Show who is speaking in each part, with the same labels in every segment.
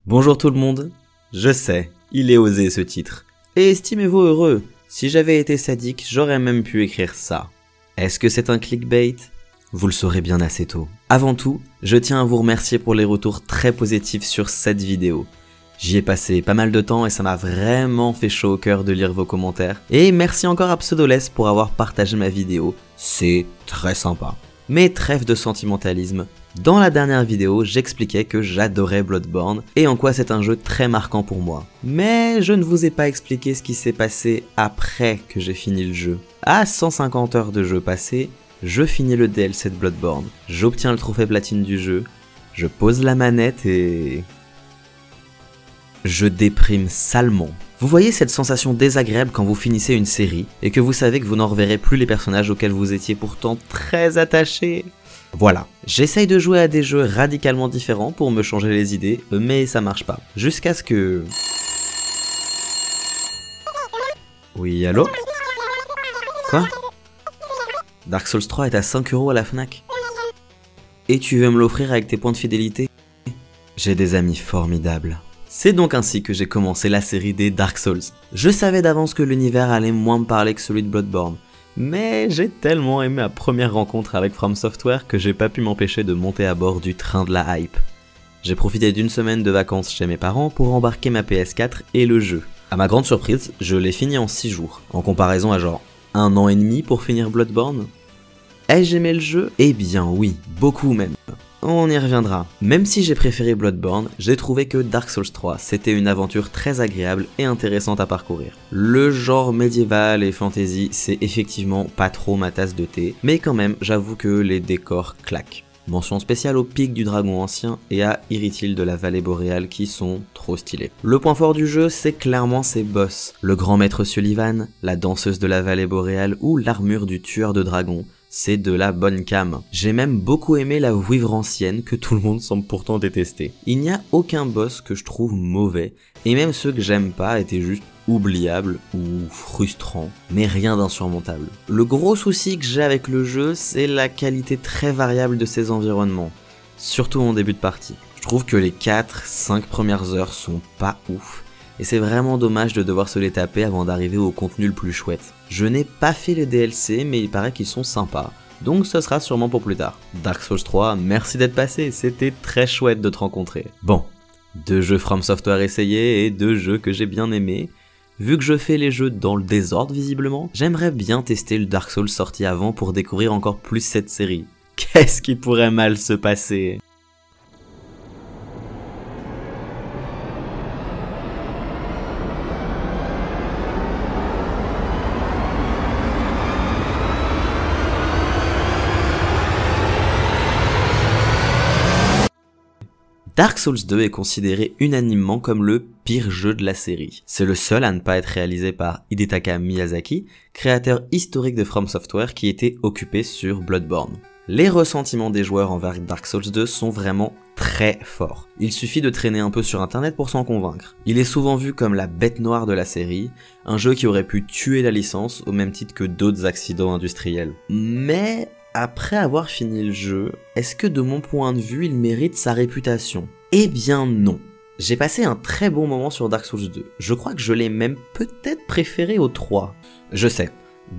Speaker 1: Bonjour tout le monde, je sais, il est osé ce titre. Et estimez-vous heureux, si j'avais été sadique, j'aurais même pu écrire ça. Est-ce que c'est un clickbait? Vous le saurez bien assez tôt. Avant tout, je tiens à vous remercier pour les retours très positifs sur cette vidéo. J'y ai passé pas mal de temps et ça m'a vraiment fait chaud au cœur de lire vos commentaires. Et merci encore à Pseudoless pour avoir partagé ma vidéo, c'est très sympa. Mais trêve de sentimentalisme. Dans la dernière vidéo, j'expliquais que j'adorais Bloodborne et en quoi c'est un jeu très marquant pour moi. Mais je ne vous ai pas expliqué ce qui s'est passé après que j'ai fini le jeu. À 150 heures de jeu passé, je finis le DLC de Bloodborne, j'obtiens le trophée platine du jeu, je pose la manette et... je déprime salement. Vous voyez cette sensation désagréable quand vous finissez une série et que vous savez que vous n'en reverrez plus les personnages auxquels vous étiez pourtant très attaché? Voilà, j'essaye de jouer à des jeux radicalement différents pour me changer les idées, mais ça marche pas. Jusqu'à ce que... Oui, allô? Quoi? Dark Souls 3 est à 5 € à la Fnac. Et tu veux me l'offrir avec tes points de fidélité? J'ai des amis formidables. C'est donc ainsi que j'ai commencé la série des Dark Souls. Je savais d'avance que l'univers allait moins me parler que celui de Bloodborne. Mais j'ai tellement aimé ma première rencontre avec From Software que j'ai pas pu m'empêcher de monter à bord du train de la hype. J'ai profité d'une semaine de vacances chez mes parents pour embarquer ma PS4 et le jeu. À ma grande surprise, je l'ai fini en 6 jours, en comparaison à genre 1 an et demi pour finir Bloodborne. Ai-je aimé le jeu? Eh bien oui, beaucoup même. On y reviendra. Même si j'ai préféré Bloodborne, j'ai trouvé que Dark Souls 3 c'était une aventure très agréable et intéressante à parcourir. Le genre médiéval et fantasy c'est effectivement pas trop ma tasse de thé, mais quand même j'avoue que les décors claquent. Mention spéciale au pic du dragon ancien et à Irithyll de la vallée boréale qui sont trop stylés. Le point fort du jeu c'est clairement ses boss. Le grand maître Sullivan, la danseuse de la vallée boréale ou l'armure du tueur de dragons. C'est de la bonne cam. J'ai même beaucoup aimé la vouivre ancienne que tout le monde semble pourtant détester. Il n'y a aucun boss que je trouve mauvais, et même ceux que j'aime pas étaient juste oubliables ou frustrants, mais rien d'insurmontable. Le gros souci que j'ai avec le jeu, c'est la qualité très variable de ses environnements, surtout en début de partie. Je trouve que les 4-5 premières heures sont pas ouf, et c'est vraiment dommage de devoir se les taper avant d'arriver au contenu le plus chouette. Je n'ai pas fait les DLC, mais il paraît qu'ils sont sympas, donc ce sera sûrement pour plus tard. Dark Souls 3, merci d'être passé, c'était très chouette de te rencontrer. Bon, 2 jeux From Software essayés et 2 jeux que j'ai bien aimés. Vu que je fais les jeux dans le désordre visiblement, j'aimerais bien tester le Dark Souls sorti avant pour découvrir encore plus cette série. Qu'est-ce qui pourrait mal se passer ? Dark Souls 2 est considéré unanimement comme le pire jeu de la série. C'est le seul à ne pas être réalisé par Hidetaka Miyazaki, créateur historique de From Software qui était occupé sur Bloodborne. Les ressentiments des joueurs envers Dark Souls 2 sont vraiment très forts. Il suffit de traîner un peu sur internet pour s'en convaincre. Il est souvent vu comme la bête noire de la série, un jeu qui aurait pu tuer la licence au même titre que d'autres accidents industriels. Mais... après avoir fini le jeu, est-ce que de mon point de vue, il mérite sa réputation? Eh bien non. J'ai passé un très bon moment sur Dark Souls 2. Je crois que je l'ai même peut-être préféré au 3. Je sais,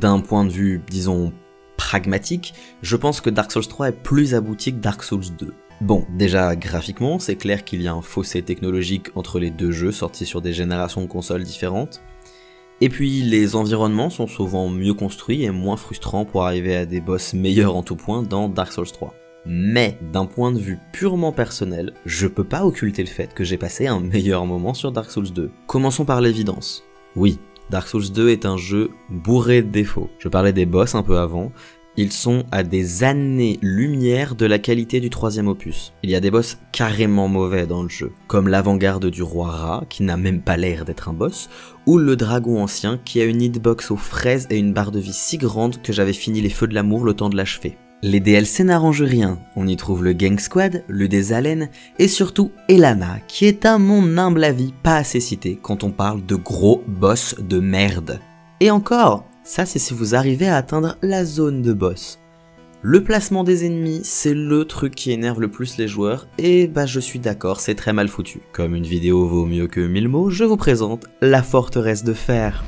Speaker 1: d'un point de vue, disons, pragmatique, je pense que Dark Souls 3 est plus abouti que Dark Souls 2. Bon, déjà graphiquement, c'est clair qu'il y a un fossé technologique entre les 2 jeux sortis sur des générations de consoles différentes. Et puis les environnements sont souvent mieux construits et moins frustrants pour arriver à des boss meilleurs en tout point dans Dark Souls 3. Mais d'un point de vue purement personnel, je peux pas occulter le fait que j'ai passé un meilleur moment sur Dark Souls 2. Commençons par l'évidence. Oui, Dark Souls 2 est un jeu bourré de défauts. Je parlais des boss un peu avant. Ils sont à des années-lumière de la qualité du 3e opus. Il y a des boss carrément mauvais dans le jeu, comme l'avant-garde du roi Ra, qui n'a même pas l'air d'être un boss, ou le dragon ancien, qui a une hitbox aux fraises et une barre de vie si grande que j'avais fini les feux de l'amour le temps de l'achever. Les DLC n'arrangent rien, on y trouve le Gang Squad, le des Allen, et surtout Elana, qui est à mon humble avis pas assez cité quand on parle de gros boss de merde. Et encore, ça c'est si vous arrivez à atteindre la zone de boss. Le placement des ennemis, c'est le truc qui énerve le plus les joueurs, et bah je suis d'accord, c'est très mal foutu. Comme une vidéo vaut mieux que 1000 mots, je vous présente la forteresse de fer.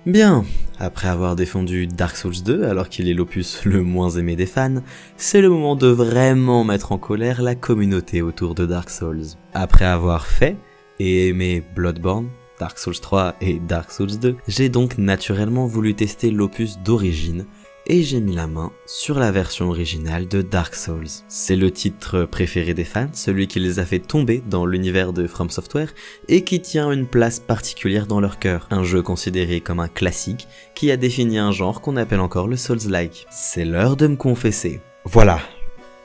Speaker 1: Bien, après avoir défendu Dark Souls 2 alors qu'il est l'opus le moins aimé des fans, c'est le moment de vraiment mettre en colère la communauté autour de Dark Souls. Après avoir fait et aimé Bloodborne, Dark Souls 3 et Dark Souls 2, j'ai donc naturellement voulu tester l'opus d'origine et j'ai mis la main sur la version originale de Dark Souls. C'est le titre préféré des fans, celui qui les a fait tomber dans l'univers de From Software et qui tient une place particulière dans leur cœur. Un jeu considéré comme un classique qui a défini un genre qu'on appelle encore le Souls-like. C'est l'heure de me confesser. Voilà,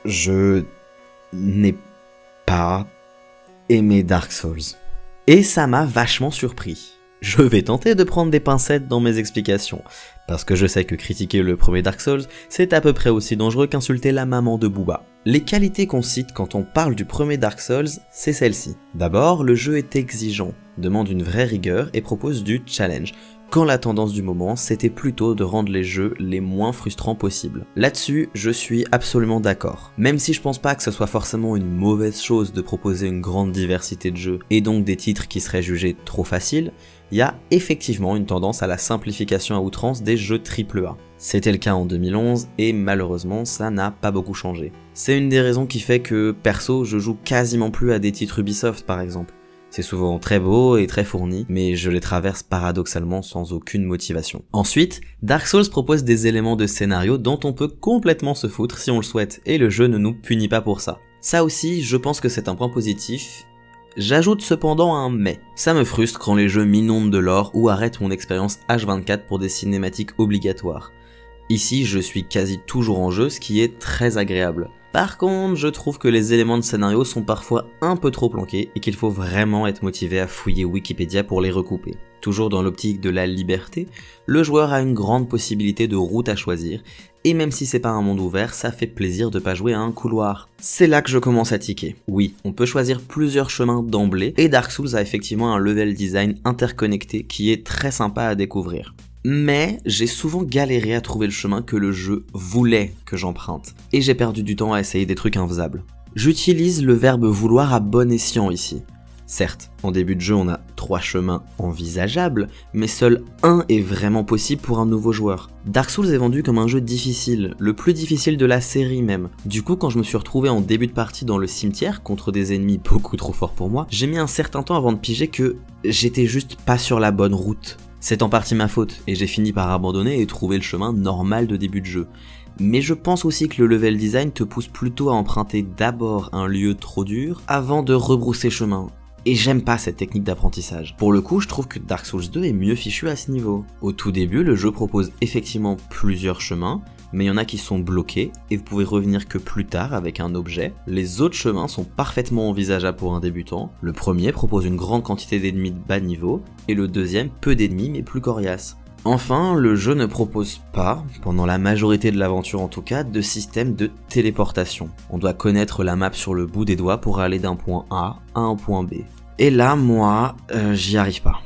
Speaker 1: je n'ai pas aimé Dark Souls. Et ça m'a vachement surpris. Je vais tenter de prendre des pincettes dans mes explications, parce que je sais que critiquer le premier Dark Souls, c'est à peu près aussi dangereux qu'insulter la maman de Booba. Les qualités qu'on cite quand on parle du premier Dark Souls, c'est celle-ci. D'abord, le jeu est exigeant, demande une vraie rigueur et propose du challenge, quand la tendance du moment, c'était plutôt de rendre les jeux les moins frustrants possibles. Là-dessus, je suis absolument d'accord. Même si je pense pas que ce soit forcément une mauvaise chose de proposer une grande diversité de jeux, et donc des titres qui seraient jugés trop faciles, il y a effectivement une tendance à la simplification à outrance des jeux AAA. C'était le cas en 2011 et malheureusement ça n'a pas beaucoup changé. C'est une des raisons qui fait que perso je joue quasiment plus à des titres Ubisoft par exemple. C'est souvent très beau et très fourni, mais je les traverse paradoxalement sans aucune motivation. Ensuite, Dark Souls propose des éléments de scénario dont on peut complètement se foutre si on le souhaite, et le jeu ne nous punit pas pour ça. Ça aussi, je pense que c'est un point positif, J'ajoute cependant un mais. Ça me frustre quand les jeux m'inondent de lore ou arrêtent mon expérience H24 pour des cinématiques obligatoires. Ici, je suis quasi toujours en jeu, ce qui est très agréable. Par contre, je trouve que les éléments de scénario sont parfois un peu trop planqués et qu'il faut vraiment être motivé à fouiller Wikipédia pour les recouper. Toujours dans l'optique de la liberté, le joueur a une grande possibilité de route à choisir, et même si c'est pas un monde ouvert, ça fait plaisir de pas jouer à un couloir. C'est là que je commence à tiquer. Oui, on peut choisir plusieurs chemins d'emblée, et Dark Souls a effectivement un level design interconnecté qui est très sympa à découvrir. Mais j'ai souvent galéré à trouver le chemin que le jeu voulait que j'emprunte, et j'ai perdu du temps à essayer des trucs infaisables. J'utilise le verbe vouloir à bon escient ici. Certes, en début de jeu on a 3 chemins envisageables, mais seul un est vraiment possible pour un nouveau joueur. Dark Souls est vendu comme un jeu difficile, le plus difficile de la série même. Du coup, quand je me suis retrouvé en début de partie dans le cimetière, contre des ennemis beaucoup trop forts pour moi, j'ai mis un certain temps avant de piger que j'étais juste pas sur la bonne route. C'est en partie ma faute, et j'ai fini par abandonner et trouver le chemin normal de début de jeu. Mais je pense aussi que le level design te pousse plutôt à emprunter d'abord un lieu trop dur avant de rebrousser chemin. Et j'aime pas cette technique d'apprentissage. Pour le coup, je trouve que Dark Souls 2 est mieux fichu à ce niveau. Au tout début, le jeu propose effectivement plusieurs chemins, mais il y en a qui sont bloqués, et vous pouvez revenir que plus tard avec un objet. Les autres chemins sont parfaitement envisageables pour un débutant. Le premier propose une grande quantité d'ennemis de bas niveau, et le deuxième peu d'ennemis mais plus coriaces. Enfin, le jeu ne propose pas, pendant la majorité de l'aventure en tout cas, de système de téléportation. On doit connaître la map sur le bout des doigts pour aller d'un point A à un point B. Et là, moi, j'y arrive pas.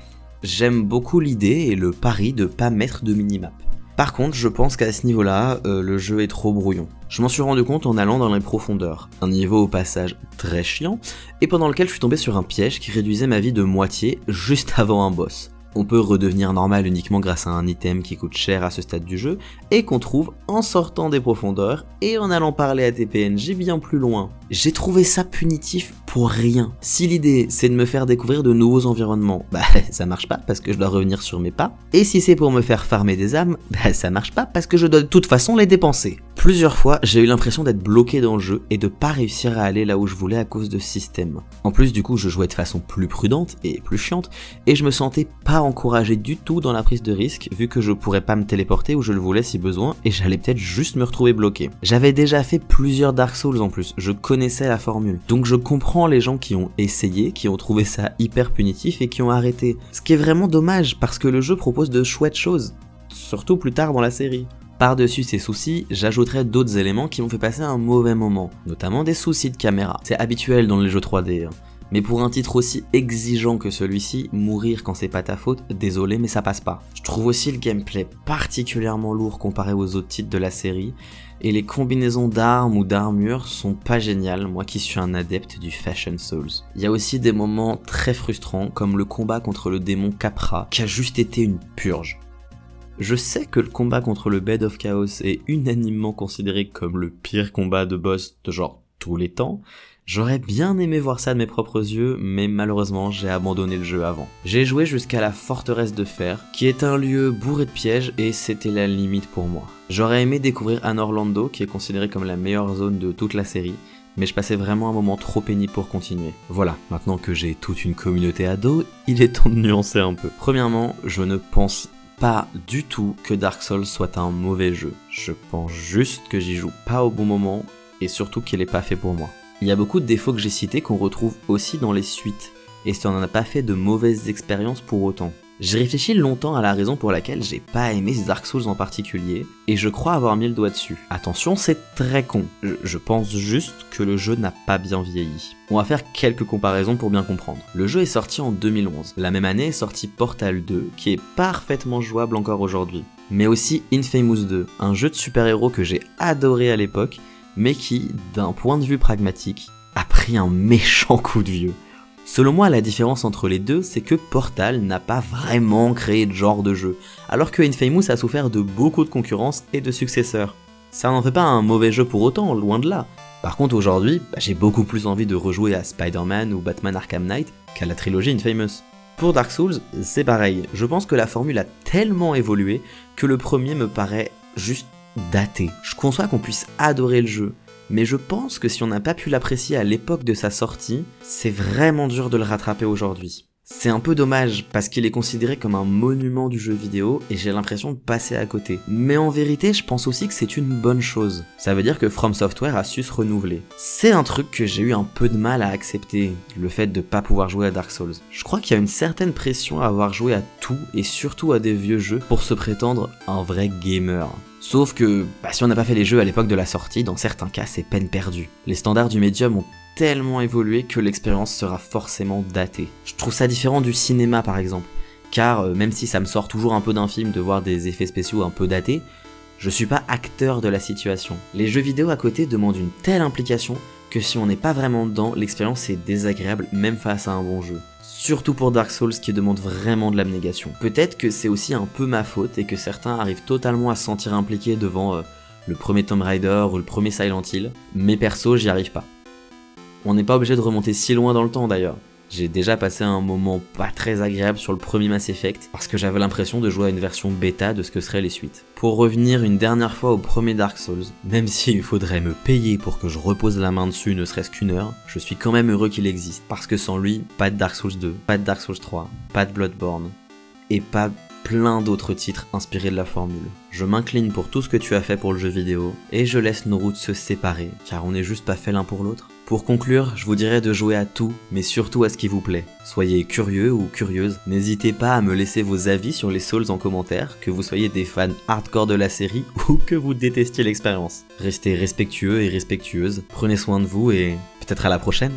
Speaker 1: J'aime beaucoup l'idée et le pari de pas mettre de minimap. Par contre, je pense qu'à ce niveau-là, le jeu est trop brouillon. Je m'en suis rendu compte en allant dans les profondeurs. Un niveau au passage très chiant, et pendant lequel je suis tombé sur un piège qui réduisait ma vie de moitié juste avant un boss. On peut redevenir normal uniquement grâce à un item qui coûte cher à ce stade du jeu, et qu'on trouve en sortant des profondeurs, et en allant parler à tes PNJ bien plus loin. J'ai trouvé ça punitif pour rien. Si l'idée c'est de me faire découvrir de nouveaux environnements, bah ça marche pas parce que je dois revenir sur mes pas. Et si c'est pour me faire farmer des âmes, bah ça marche pas parce que je dois de toute façon les dépenser. Plusieurs fois, j'ai eu l'impression d'être bloqué dans le jeu et de pas réussir à aller là où je voulais à cause de ce système. En plus du coup, je jouais de façon plus prudente et plus chiante, et je me sentais pas encouragé du tout dans la prise de risque vu que je pourrais pas me téléporter où je le voulais si besoin et j'allais peut-être juste me retrouver bloqué. J'avais déjà fait plusieurs Dark Souls en plus, je connaissais la formule. Donc je comprends les gens qui ont essayé, qui ont trouvé ça hyper punitif et qui ont arrêté. Ce qui est vraiment dommage parce que le jeu propose de chouettes choses, surtout plus tard dans la série. Par-dessus ces soucis, j'ajouterai d'autres éléments qui m'ont fait passer un mauvais moment, notamment des soucis de caméra. C'est habituel dans les jeux 3D, hein. Mais pour un titre aussi exigeant que celui-ci, mourir quand c'est pas ta faute, désolé mais ça passe pas. Je trouve aussi le gameplay particulièrement lourd comparé aux autres titres de la série, et les combinaisons d'armes ou d'armures sont pas géniales, moi qui suis un adepte du Fashion Souls. Il y a aussi des moments très frustrants, comme le combat contre le démon Capra, qui a juste été une purge. Je sais que le combat contre le Bed of Chaos est unanimement considéré comme le pire combat de boss de genre tous les temps. J'aurais bien aimé voir ça de mes propres yeux, mais malheureusement j'ai abandonné le jeu avant. J'ai joué jusqu'à la forteresse de fer, qui est un lieu bourré de pièges et c'était la limite pour moi. J'aurais aimé découvrir Anne Orlando, qui est considérée comme la meilleure zone de toute la série, mais je passais vraiment un moment trop pénible pour continuer. Voilà, maintenant que j'ai toute une communauté ado, il est temps de nuancer un peu. Premièrement, je ne pense pas du tout que Dark Souls soit un mauvais jeu. Je pense juste que j'y joue pas au bon moment, et surtout qu'il est pas fait pour moi. Il y a beaucoup de défauts que j'ai cités qu'on retrouve aussi dans les suites, et ça n'en a pas fait de mauvaises expériences pour autant. J'ai réfléchi longtemps à la raison pour laquelle j'ai pas aimé Dark Souls en particulier, et je crois avoir mis le doigt dessus. Attention, c'est très con, je pense juste que le jeu n'a pas bien vieilli. On va faire quelques comparaisons pour bien comprendre. Le jeu est sorti en 2011, la même année est sorti Portal 2, qui est parfaitement jouable encore aujourd'hui. Mais aussi Infamous 2, un jeu de super-héros que j'ai adoré à l'époque, mais qui, d'un point de vue pragmatique, a pris un méchant coup de vieux. Selon moi, la différence entre les deux, c'est que Portal n'a pas vraiment créé de genre de jeu, alors que Infamous a souffert de beaucoup de concurrence et de successeurs. Ça n'en fait pas un mauvais jeu pour autant, loin de là. Par contre aujourd'hui, j'ai beaucoup plus envie de rejouer à Spider-Man ou Batman Arkham Knight qu'à la trilogie Infamous. Pour Dark Souls, c'est pareil, je pense que la formule a tellement évolué que le premier me paraît juste daté. Je conçois qu'on puisse adorer le jeu, mais je pense que si on n'a pas pu l'apprécier à l'époque de sa sortie, c'est vraiment dur de le rattraper aujourd'hui. C'est un peu dommage parce qu'il est considéré comme un monument du jeu vidéo et j'ai l'impression de passer à côté. Mais en vérité, je pense aussi que c'est une bonne chose. Ça veut dire que From Software a su se renouveler. C'est un truc que j'ai eu un peu de mal à accepter, le fait de pas pouvoir jouer à Dark Souls. Je crois qu'il y a une certaine pression à avoir joué à tout et surtout à des vieux jeux pour se prétendre un vrai gamer. Sauf que, si on n'a pas fait les jeux à l'époque de la sortie, dans certains cas c'est peine perdue. Les standards du médium ont tellement évolué que l'expérience sera forcément datée. Je trouve ça différent du cinéma par exemple, car même si ça me sort toujours un peu d'un film de voir des effets spéciaux un peu datés, je suis pas acteur de la situation. Les jeux vidéo à côté demandent une telle implication que si on n'est pas vraiment dedans, l'expérience est désagréable même face à un bon jeu. Surtout pour Dark Souls qui demande vraiment de l'abnégation. Peut-être que c'est aussi un peu ma faute et que certains arrivent totalement à se sentir impliqués devant le premier Tomb Raider ou le premier Silent Hill, mais perso j'y arrive pas. On n'est pas obligé de remonter si loin dans le temps d'ailleurs. J'ai déjà passé un moment pas très agréable sur le premier Mass Effect parce que j'avais l'impression de jouer à une version bêta de ce que seraient les suites. Pour revenir une dernière fois au premier Dark Souls, même s'il faudrait me payer pour que je repose la main dessus ne serait-ce qu'une heure, je suis quand même heureux qu'il existe parce que sans lui, pas de Dark Souls 2, pas de Dark Souls 3, pas de Bloodborne et pas plein d'autres titres inspirés de la formule. Je m'incline pour tout ce que tu as fait pour le jeu vidéo et je laisse nos routes se séparer car on n'est juste pas fait l'un pour l'autre. Pour conclure, je vous dirais de jouer à tout, mais surtout à ce qui vous plaît. Soyez curieux ou curieuse, n'hésitez pas à me laisser vos avis sur les Souls en commentaire, que vous soyez des fans hardcore de la série ou que vous détestiez l'expérience. Restez respectueux et respectueuses, prenez soin de vous et peut-être à la prochaine.